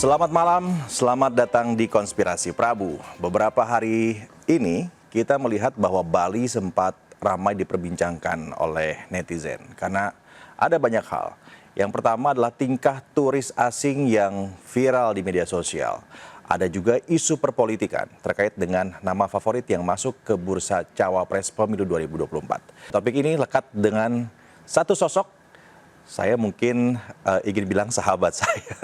Selamat malam, selamat datang di Konspirasi Prabu. Beberapa hari ini kita melihat bahwa Bali sempat ramai diperbincangkan oleh netizen karena ada banyak hal. Yang pertama adalah tingkah turis asing yang viral di media sosial. Ada juga isu perpolitikan terkait dengan nama favorit yang masuk ke bursa Cawapres Pemilu 2024. Topik ini lekat dengan satu sosok, saya mungkin ingin bilang sahabat saya.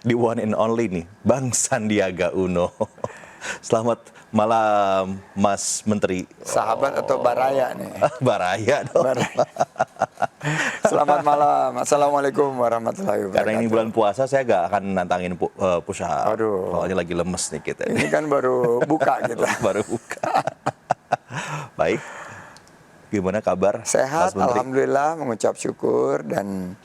The one and only nih, Bang Sandiaga Uno. Selamat malam, Mas Menteri. Sahabat atau baraya nih? Baraya dong. Baraya. Selamat malam, Assalamualaikum warahmatullahi wabarakatuh. Karena ini bulan puasa, saya gak akan nantangin push up. Aduh. Soalnya lagi lemes nih kita. Ini kan baru buka kita. Baru buka. Baik, gimana kabar, Sehat, Mas Menteri? alhamdulillah, mengucap syukur dan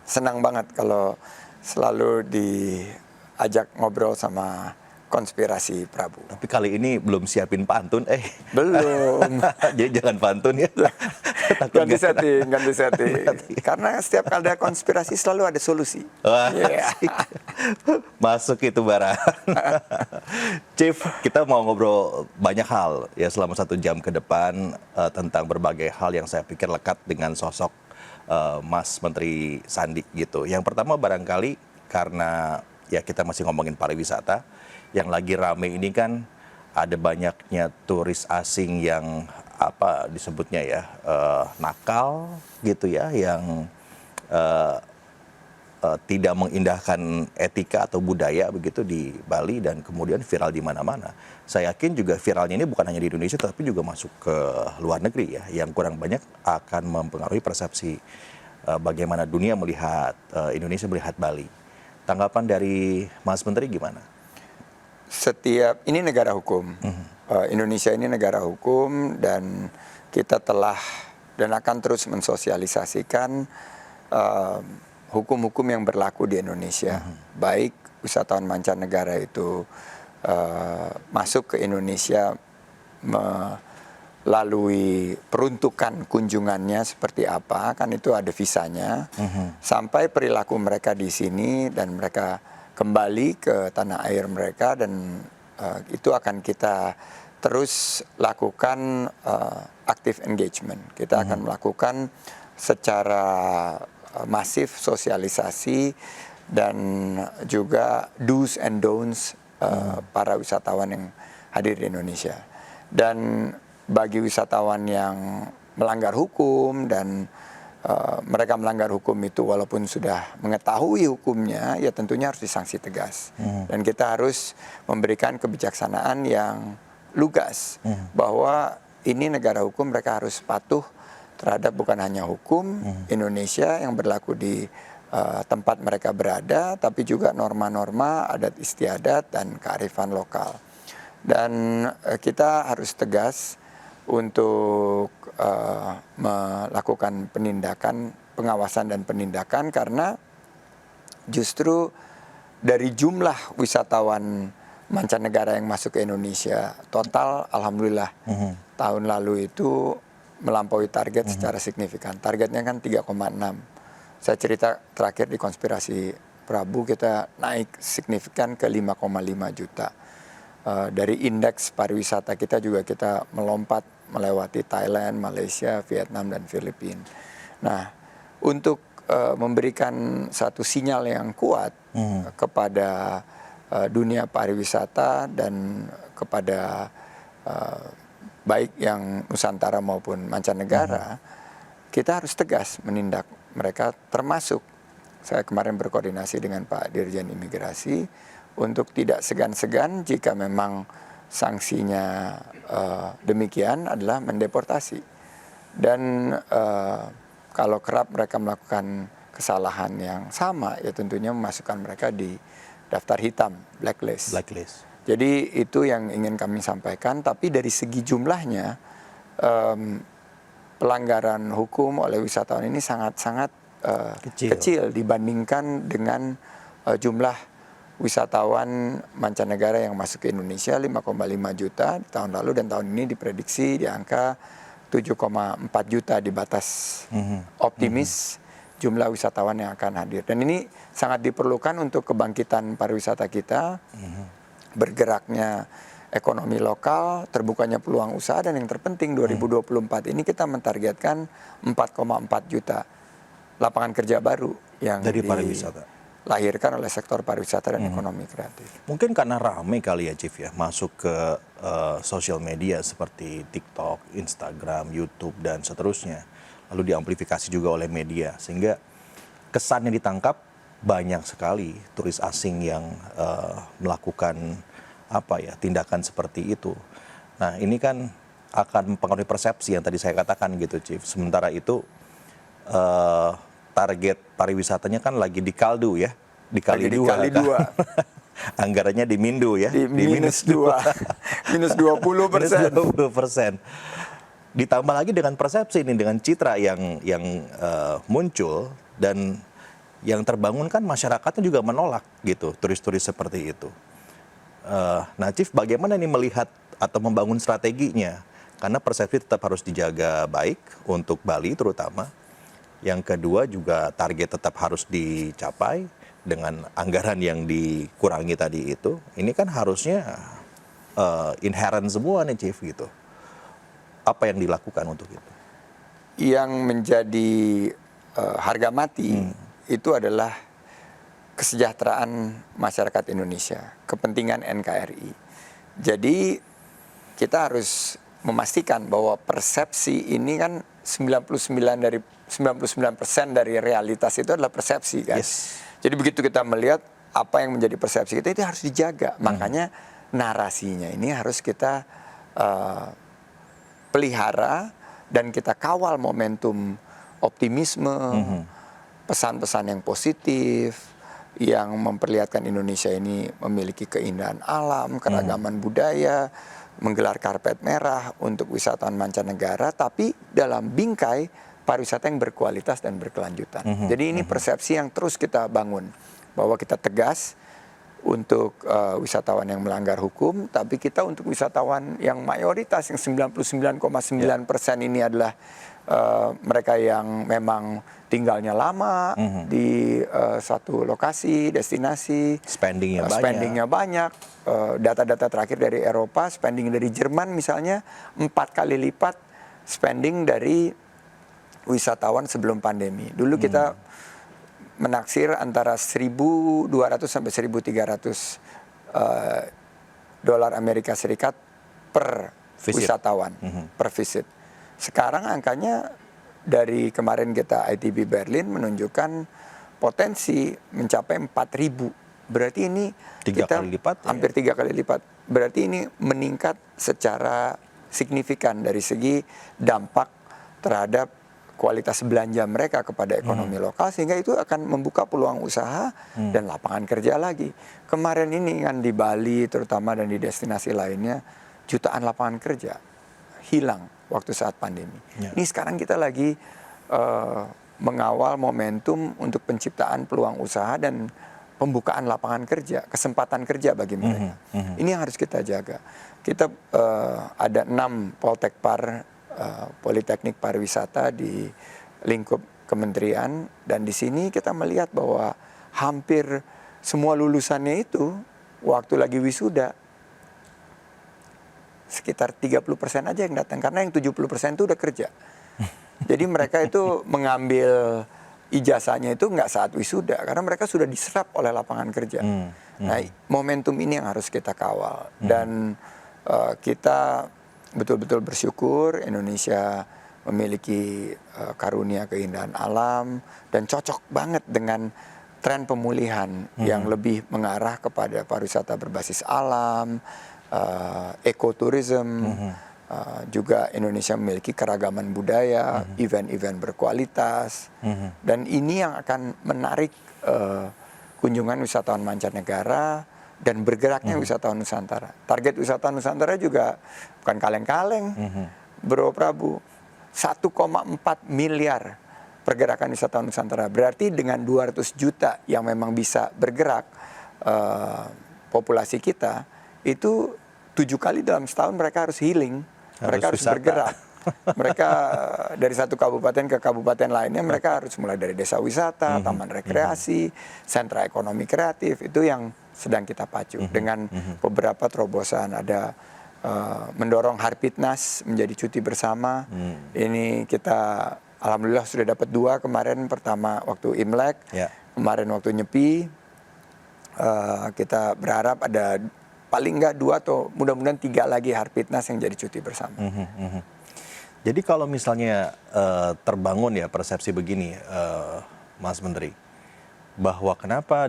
senang banget kalau selalu diajak ngobrol sama Konspirasi Prabu. Tapi kali ini belum siapin pantun, Belum. Jadi jangan pantun ya. Takut Ganti nggak- setting, ganti setting. Karena setiap kali ada konspirasi selalu ada solusi. Wah, Iya. asik. Masuk itu barang. Chief, kita mau ngobrol banyak hal ya selama 1 jam ke depan tentang berbagai hal yang saya pikir lekat dengan sosok Mas Menteri Sandi gitu. Yang pertama barangkali karena ya kita masih ngomongin pariwisata, yang lagi rame ini kan ada banyaknya turis asing yang apa disebutnya ya nakal gitu ya, yang tidak mengindahkan etika atau budaya begitu di Bali dan kemudian viral di mana-mana. Saya yakin juga viralnya ini bukan hanya di Indonesia tapi juga masuk ke luar negeri ya, yang kurang banyak akan mempengaruhi persepsi bagaimana dunia melihat Indonesia, melihat Bali. Tanggapan dari Mas Menteri gimana? Ini negara hukum. Indonesia ini negara hukum dan kita telah dan akan terus mensosialisasikan hukum-hukum yang berlaku di Indonesia. Baik wisatawan mancanegara itu masuk ke Indonesia melalui peruntukan kunjungannya seperti apa, kan itu ada visanya, sampai perilaku mereka di sini dan mereka kembali ke tanah air mereka, dan itu akan kita terus lakukan active engagement. Kita akan melakukan secara masif sosialisasi dan juga do's and don'ts para wisatawan yang hadir di Indonesia. Dan bagi wisatawan yang melanggar hukum dan mereka melanggar hukum itu walaupun sudah mengetahui hukumnya, ya tentunya harus disanksi tegas. Dan kita harus memberikan kebijaksanaan yang lugas bahwa ini negara hukum, mereka harus patuh terhadap bukan hanya hukum Indonesia yang berlaku di tempat mereka berada, tapi juga norma-norma adat istiadat dan kearifan lokal. Dan kita harus tegas untuk melakukan penindakan, pengawasan dan penindakan, karena justru dari jumlah wisatawan mancanegara yang masuk ke Indonesia total, alhamdulillah tahun lalu itu melampaui target secara signifikan. Targetnya kan 3,6. Saya cerita terakhir di Konspirasi Prabu, kita naik signifikan ke 5,5 juta. Dari indeks pariwisata kita juga kita melompat melewati Thailand, Malaysia, Vietnam, dan Filipina. Nah, untuk memberikan satu sinyal yang kuat kepada dunia pariwisata dan kepada baik yang Nusantara maupun mancanegara, kita harus tegas menindak mereka, termasuk saya kemarin berkoordinasi dengan Pak Dirjen Imigrasi untuk tidak segan-segan jika memang sanksinya demikian adalah mendeportasi. Dan kalau kerap mereka melakukan kesalahan yang sama, ya tentunya memasukkan mereka di daftar hitam, blacklist. Jadi itu yang ingin kami sampaikan. Tapi dari segi jumlahnya, pelanggaran hukum oleh wisatawan ini sangat-sangat kecil dibandingkan dengan jumlah wisatawan mancanegara yang masuk ke Indonesia 5,5 juta di tahun lalu, dan tahun ini diprediksi di angka 7,4 juta di batas optimis. jumlah wisatawan yang akan hadir. Dan ini sangat diperlukan untuk kebangkitan pariwisata kita, bergeraknya ekonomi lokal, terbukanya peluang usaha, dan yang terpenting 2024 ini kita mentargetkan 4,4 juta lapangan kerja baru yang dari pariwisata. Lahirkan oleh sektor pariwisata dan ekonomi kreatif. Mungkin karena rame kali ya Chief ya, masuk ke sosial media seperti TikTok, Instagram, YouTube, dan seterusnya. Lalu diamplifikasi juga oleh media, sehingga kesan yang ditangkap banyak sekali turis asing yang melakukan tindakan seperti itu. Nah ini kan akan mempengaruhi persepsi yang tadi saya katakan gitu Chief. Sementara itu target pariwisatanya kan lagi dikaldu ya, dikali dua. Anggarannya dimindu ya, di minus 2, minus 20%. Ditambah lagi dengan persepsi ini, dengan citra yang muncul, dan yang terbangun kan masyarakatnya juga menolak gitu, turis-turis seperti itu. Nah Chief, bagaimana nih melihat atau membangun strateginya? Karena persepsi tetap harus dijaga baik untuk Bali terutama. Yang kedua juga target tetap harus dicapai dengan anggaran yang dikurangi tadi itu. Ini kan harusnya inherent semua nih Chief gitu. Apa yang dilakukan untuk itu? Yang menjadi harga mati itu adalah kesejahteraan masyarakat Indonesia, kepentingan NKRI. Jadi kita harus memastikan bahwa persepsi ini kan 99% dari realitas itu adalah persepsi kan. Yes. Jadi begitu kita melihat apa yang menjadi persepsi kita, itu harus dijaga. Makanya narasinya ini harus kita pelihara dan kita kawal momentum optimisme, pesan-pesan yang positif, yang memperlihatkan Indonesia ini memiliki keindahan alam, keragaman budaya, menggelar karpet merah untuk wisatawan mancanegara, tapi dalam bingkai pariwisata yang berkualitas dan berkelanjutan. Jadi ini persepsi yang terus kita bangun, bahwa kita tegas untuk wisatawan yang melanggar hukum, tapi kita untuk wisatawan yang mayoritas, yang 99,9% ini adalah mereka yang memang tinggalnya lama di suatu lokasi, destinasi, spendingnya banyak. Data-data terakhir dari Eropa, spending dari Jerman misalnya 4 kali lipat spending dari wisatawan sebelum pandemi. Dulu kita menaksir antara 1.200 sampai 1.300 dolar Amerika Serikat per wisatawan, per visit. Sekarang angkanya dari kemarin kita ITB Berlin menunjukkan potensi mencapai 4.000. Berarti ini hampir 3 kali lipat. Berarti ini meningkat secara signifikan dari segi dampak terhadap kualitas belanja mereka kepada ekonomi lokal, sehingga itu akan membuka peluang usaha dan lapangan kerja lagi. Kemarin ini kan di Bali terutama dan di destinasi lainnya, jutaan lapangan kerja hilang waktu saat pandemi. Ini sekarang kita lagi mengawal momentum untuk penciptaan peluang usaha dan pembukaan lapangan kerja, kesempatan kerja bagi mereka. Ini yang harus kita jaga. Kita ada 6 Poltekpar, Politeknik Pariwisata di lingkup kementerian, dan di sini kita melihat bahwa hampir semua lulusannya itu waktu lagi wisuda sekitar 30% aja yang datang, karena yang 70% itu udah kerja. Jadi mereka itu mengambil ijazahnya itu nggak saat wisuda, karena mereka sudah diserap oleh lapangan kerja. Nah, momentum ini yang harus kita kawal. Dan kita betul-betul bersyukur Indonesia memiliki karunia keindahan alam dan cocok banget dengan tren pemulihan yang lebih mengarah kepada pariwisata berbasis alam, ekoturism. Juga Indonesia memiliki keragaman budaya, event-event berkualitas, dan ini yang akan menarik kunjungan wisatawan mancanegara dan bergeraknya wisatawan Nusantara. Target wisatawan Nusantara juga bukan kaleng-kaleng, Bro Prabu. 1,4 miliar pergerakan wisatawan Nusantara. Berarti dengan 200 juta yang memang bisa bergerak populasi kita, itu 7 kali dalam setahun mereka harus healing. Mereka harus bergerak. Mereka dari satu kabupaten ke kabupaten lainnya mereka harus mulai dari desa wisata, taman rekreasi, sentra ekonomi kreatif, itu yang sedang kita pacu dengan beberapa terobosan. Ada mendorong Harpitnas menjadi cuti bersama. Ini kita alhamdulillah sudah dapat 2 kemarin, pertama waktu Imlek, kemarin waktu Nyepi. Kita berharap ada paling nggak 2 atau mudah-mudahan 3 lagi Harpitnas yang jadi cuti bersama. Jadi kalau misalnya terbangun ya persepsi begini, Mas Menteri, bahwa kenapa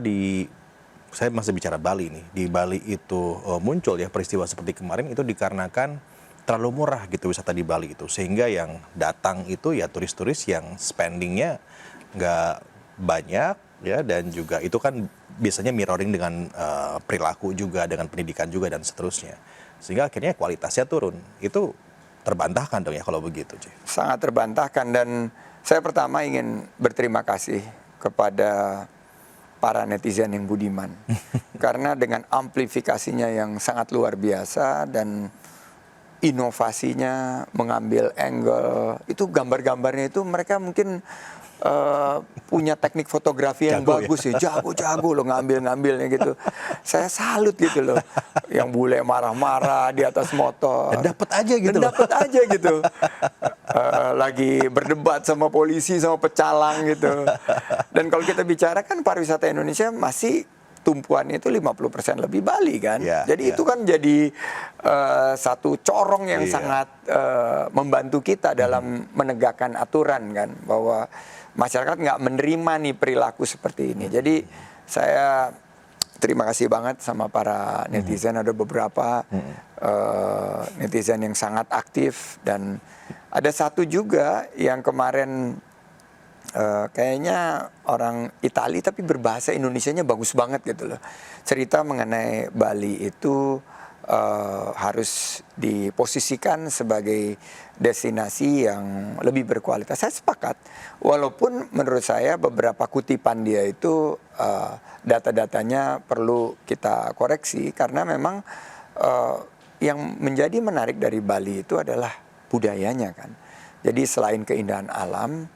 saya masih bicara Bali nih, di Bali itu muncul ya peristiwa seperti kemarin itu dikarenakan terlalu murah gitu wisata di Bali itu, sehingga yang datang itu ya turis-turis yang spendingnya nggak banyak ya, dan juga itu kan biasanya mirroring dengan perilaku juga, dengan pendidikan juga dan seterusnya, sehingga akhirnya kualitasnya turun. Itu terbantahkan dong ya kalau begitu, Ci. Sangat terbantahkan, dan saya pertama ingin berterima kasih kepada para netizen yang budiman. Karena dengan amplifikasinya yang sangat luar biasa dan inovasinya, mengambil angle, itu gambar-gambarnya itu mereka mungkin punya teknik fotografi yang bagus ya, jago-jago loh ngambil-ngambilnya gitu. Saya salut gitu loh, yang bule marah-marah di atas motor. Dan dapat aja gitu. Lagi berdebat sama polisi, sama pecalang gitu. Dan kalau kita bicara kan pariwisata Indonesia masih tumpuannya itu 50% lebih Bali kan. Jadi itu kan jadi satu corong yang sangat membantu kita dalam menegakkan aturan kan, bahwa masyarakat nggak menerima nih perilaku seperti ini. Jadi saya terima kasih banget sama para netizen. Ada beberapa netizen yang sangat aktif, dan ada satu juga yang kemarin kayaknya orang Itali tapi berbahasa Indonesianya bagus banget gitu loh. Cerita mengenai Bali itu harus diposisikan sebagai destinasi yang lebih berkualitas. Saya sepakat, walaupun menurut saya beberapa kutipan dia itu data-datanya perlu kita koreksi, karena memang yang menjadi menarik dari Bali itu adalah budayanya kan. Jadi selain keindahan alam,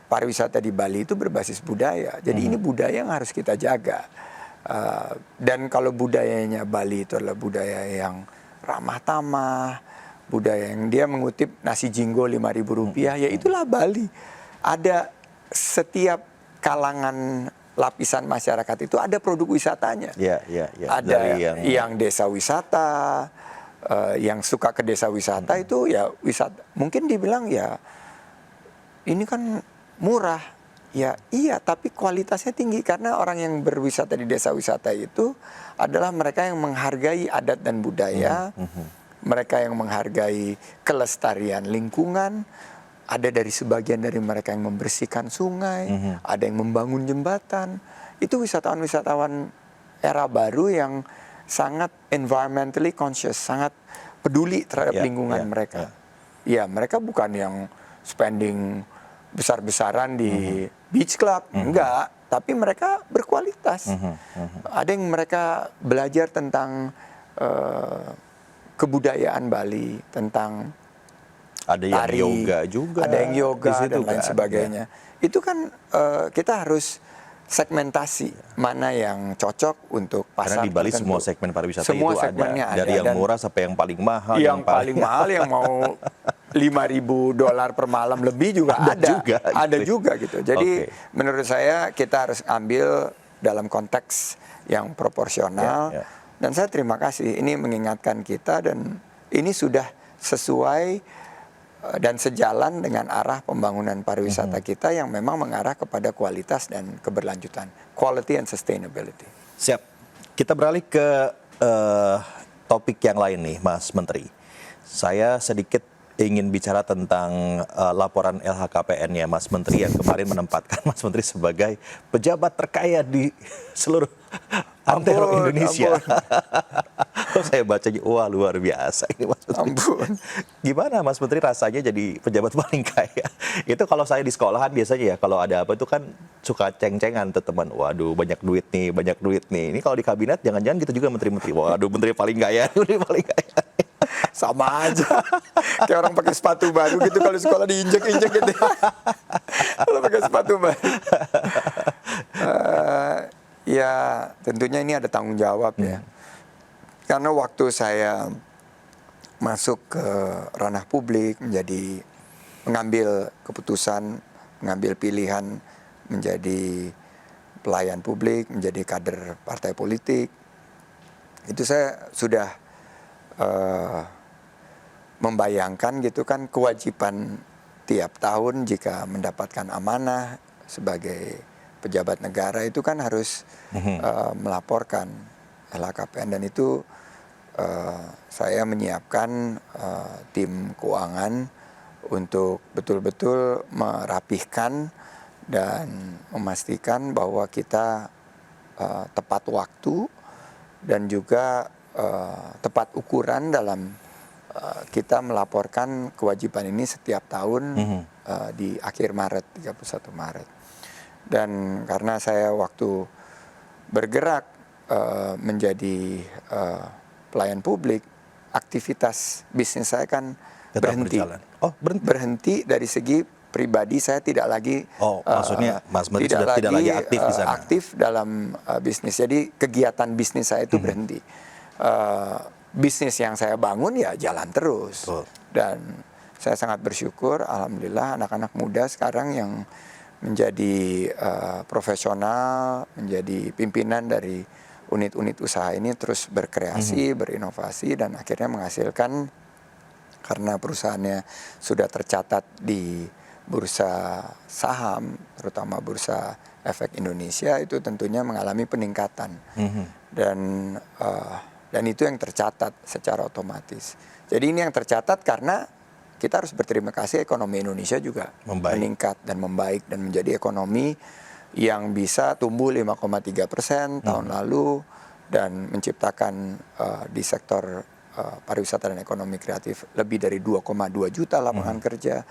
pariwisata di Bali itu berbasis budaya. Jadi ini budaya yang harus kita jaga. Dan kalau budayanya Bali itu adalah budaya yang ramah tamah, budaya yang dia mengutip nasi jinggo Rp5.000, ya itulah Bali. Ada setiap kalangan lapisan masyarakat itu ada produk wisatanya. Ada yang desa wisata, yang suka ke desa wisata itu ya wisata. Mungkin dibilang ya ini kan murah. Ya iya, tapi kualitasnya tinggi, karena orang yang berwisata di desa wisata itu adalah mereka yang menghargai adat dan budaya, mereka yang menghargai kelestarian lingkungan. Ada dari sebagian dari mereka yang membersihkan sungai, ada yang membangun jembatan. Itu wisatawan-wisatawan era baru yang sangat environmentally conscious, sangat peduli terhadap lingkungan mereka. Ya, mereka bukan yang spending besar-besaran di beach club, enggak, tapi mereka berkualitas. Ada yang mereka belajar tentang kebudayaan Bali, tentang ada yang tari, yoga juga, ada yang yoga dan lain kan? sebagainya. Itu kan kita harus segmentasi mana yang cocok untuk pasar. Karena di Bali tertentu. semua segmen pariwisata semua itu ada. Dari yang murah sampai yang paling mahal. Yang paling mahal yang mau $5.000 per malam lebih juga ada juga gitu. Jadi menurut saya kita harus ambil dalam konteks yang proporsional. Dan saya terima kasih, ini mengingatkan kita, dan ini sudah sesuai dan sejalan dengan arah pembangunan pariwisata kita yang memang mengarah kepada kualitas dan keberlanjutan, quality and sustainability. Siap. Kita beralih ke topik yang lain nih, Mas Menteri. Saya sedikit ingin bicara tentang laporan LHKPN-nya Mas Menteri yang kemarin menempatkan Mas Menteri sebagai pejabat terkaya di seluruh antero Indonesia. Saya bacanya, wah luar biasa ini Mas Menteri. Gimana Mas Menteri rasanya jadi pejabat paling kaya? Itu kalau saya di sekolahan biasanya ya, kalau ada apa itu kan suka ceng-cengan tuh teman. Waduh banyak duit nih, banyak duit nih. Ini kalau di kabinet jangan-jangan gitu juga menteri-menteri. Waduh menteri paling kaya, menteri paling kaya. Sama aja. Kayak orang pakai sepatu baru gitu kalau sekolah diinjek-injek gitu. Kalau pakai sepatu baru. Ya tentunya ini ada tanggung jawab ya. Karena waktu saya masuk ke ranah publik, mengambil keputusan, mengambil pilihan menjadi pelayan publik, menjadi kader partai politik, itu saya sudah membayangkan gitu kan kewajiban tiap tahun jika mendapatkan amanah sebagai pejabat negara itu kan harus melaporkan LHKPN, dan itu saya menyiapkan tim keuangan untuk betul-betul merapihkan dan memastikan bahwa kita tepat waktu dan juga tepat ukuran dalam kita melaporkan kewajiban ini setiap tahun di akhir Maret, 31 Maret. Dan karena saya waktu bergerak menjadi pelayan publik, aktivitas bisnis saya kan Tetap berhenti. berjalan. Oh, berhenti. Berhenti dari segi pribadi, saya tidak lagi maksudnya Mas Menteri sudah tidak lagi aktif di sana. Aktif dalam bisnis. Jadi kegiatan bisnis saya itu berhenti. Bisnis yang saya bangun ya jalan terus. Dan saya sangat bersyukur, alhamdulillah anak-anak muda sekarang yang menjadi profesional, menjadi pimpinan dari unit-unit usaha ini terus berkreasi, berinovasi, dan akhirnya menghasilkan, karena perusahaannya sudah tercatat di bursa saham, terutama bursa efek Indonesia, itu tentunya mengalami peningkatan. Dan itu yang tercatat secara otomatis. Jadi ini yang tercatat karena kita harus berterima kasih ekonomi Indonesia juga meningkat dan membaik dan menjadi ekonomi yang bisa tumbuh 5,3% tahun lalu dan menciptakan di sektor pariwisata dan ekonomi kreatif lebih dari 2,2 juta lapangan kerja.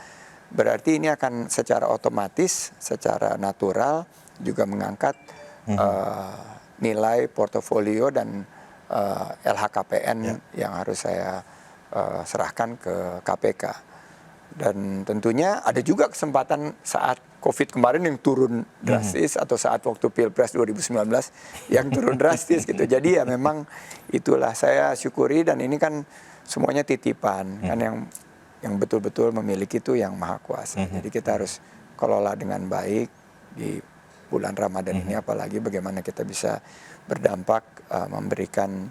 Berarti ini akan secara otomatis, secara natural juga mengangkat nilai portofolio dan LHKPN yang harus saya serahkan ke KPK. Dan tentunya ada juga kesempatan saat COVID kemarin yang turun drastis, atau saat waktu Pilpres 2019 yang turun drastis gitu. Jadi ya memang itulah saya syukuri, dan ini kan semuanya titipan kan, yang betul-betul memiliki itu yang Maha Kuasa. Jadi kita harus kelola dengan baik di bulan Ramadan ini, apalagi bagaimana kita bisa berdampak memberikan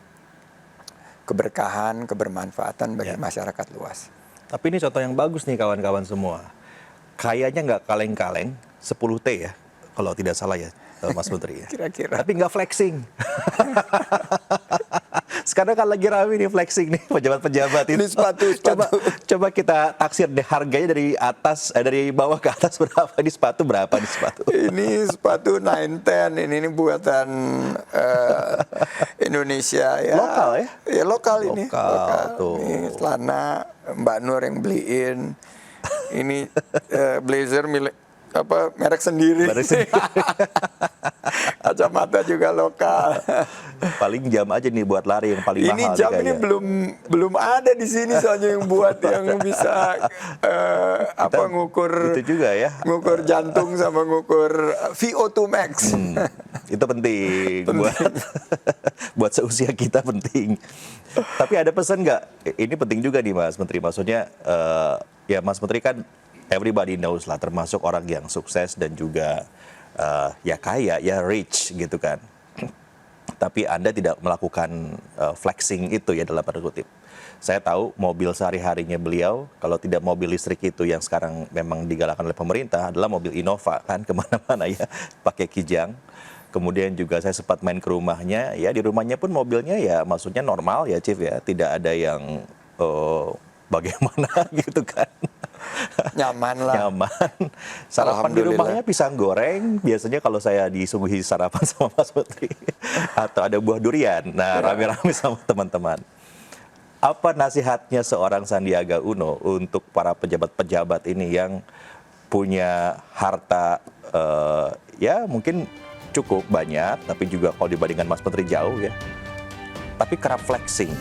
keberkahan, kebermanfaatan bagi masyarakat luas. Tapi ini contoh yang bagus nih kawan-kawan semua. Kayaknya nggak kaleng-kaleng, 10T ya, kalau tidak salah ya Mas Menteri ya. Kira-kira. Tapi nggak flexing. Sekarang kan lagi rame nih flexing nih pejabat-pejabat ini. Sepatu. Coba kita taksir deh harganya dari atas, dari bawah ke atas berapa? Ini sepatu berapa nih sepatu? Ini sepatu 910, ini buatan Indonesia ya. Lokal ya? Ya lokal ini. Lokal tuh. Ini celana Mbak Nur yang beliin. Ini blazer merek sendiri. Kacamata juga lokal. Paling jam aja nih buat lari yang paling mahal. Ini jam ini belum ada di sini soalnya yang buat yang bisa ngukur itu juga ya. Ngukur jantung sama ngukur VO2 max. Itu penting. buat seusia kita penting. Tapi ada pesan nggak? Ini penting juga nih Mas Menteri. Maksudnya ya Mas Menteri kan everybody knows lah, termasuk orang yang sukses dan juga ya kaya, ya rich gitu kan. Tapi Anda tidak melakukan flexing itu ya dalam tanda kutip. Saya tahu mobil sehari-harinya beliau, kalau tidak mobil listrik itu yang sekarang memang digalakkan oleh pemerintah, adalah mobil Innova kan, kemana-mana ya, pakai kijang. Kemudian juga saya sempat main ke rumahnya, ya di rumahnya pun mobilnya ya maksudnya normal ya Chief ya, tidak ada yang bagaimana gitu kan. Nyaman lah. Nyaman. Sarapan di rumahnya pisang goreng. Biasanya kalau saya disuguhi sarapan sama Mas Menteri. Atau ada buah durian. Nah, rame-rame sama teman-teman. Apa nasihatnya seorang Sandiaga Uno untuk para pejabat-pejabat ini yang punya harta ya mungkin cukup banyak, tapi juga kalau dibandingkan Mas Menteri jauh ya. Tapi kerap flexing.